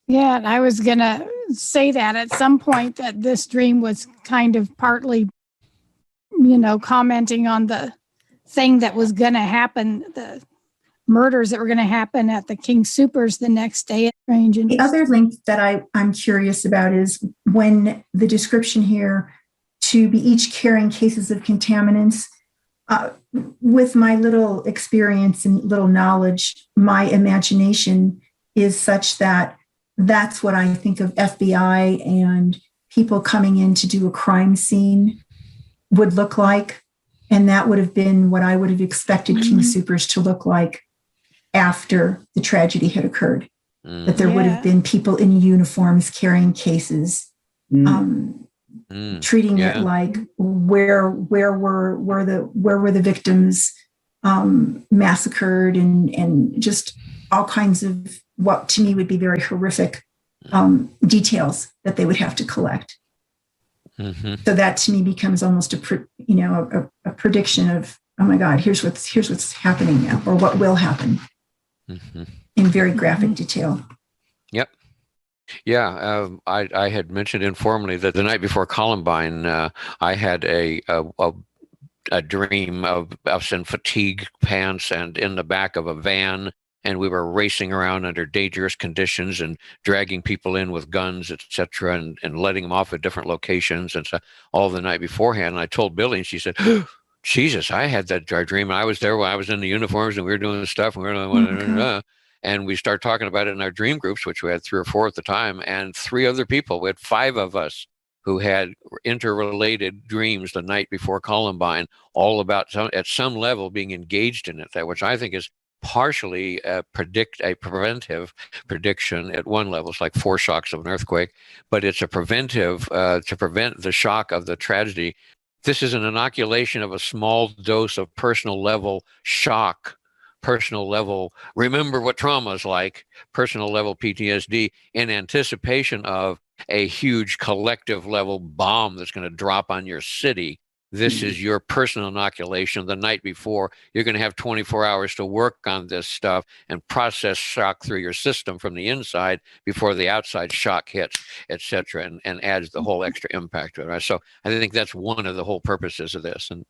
Yeah, and I was going to say that at some point that this dream was kind of partly, commenting on the thing that was going to happen, the murders that were going to happen at the King Supers the next day at Strange. The other link that I'm curious about is when the description here to be each carrying cases of contaminants. With my little experience and little knowledge, my imagination is such that that's what I think of FBI and people coming in to do a crime scene would look like. And that would have been what I would have expected King Supers to look like after the tragedy had occurred. That there would have been people in uniforms carrying cases, treating it like where were the victims massacred, and just all kinds of what to me would be very horrific details that they would have to collect. So that to me becomes almost a prediction of, oh my God, here's what's happening now, or what will happen in very graphic detail. Yep. Yeah, I had mentioned informally that the night before Columbine, I had a dream of us in fatigue pants and in the back of a van, and we were racing around under dangerous conditions and dragging people in with guns, etc., and letting them off at different locations, and so all the night beforehand. And I told Billy, and she said, Jesus, I had that dream. I was there when I was in the uniforms, and we were doing the stuff, and we were doing and we started talking about it in our dream groups, which we had 3 or 4 at the time, and 3 other people. We had 5 of us who had interrelated dreams the night before Columbine, all about at some level being engaged in it, which I think is partially a preventive prediction at one level. It's like foreshocks of an earthquake, but it's a preventive to prevent the shock of the tragedy. This is an inoculation of a small dose of personal level shock, personal level, remember what trauma is like, personal level PTSD, in anticipation of a huge collective level bomb that's going to drop on your city. This is your personal inoculation. The night before, you're going to have 24 hours to work on this stuff and process shock through your system from the inside before the outside shock hits, etc., and adds the whole extra impact to it. Right? So I think that's one of the whole purposes of this. And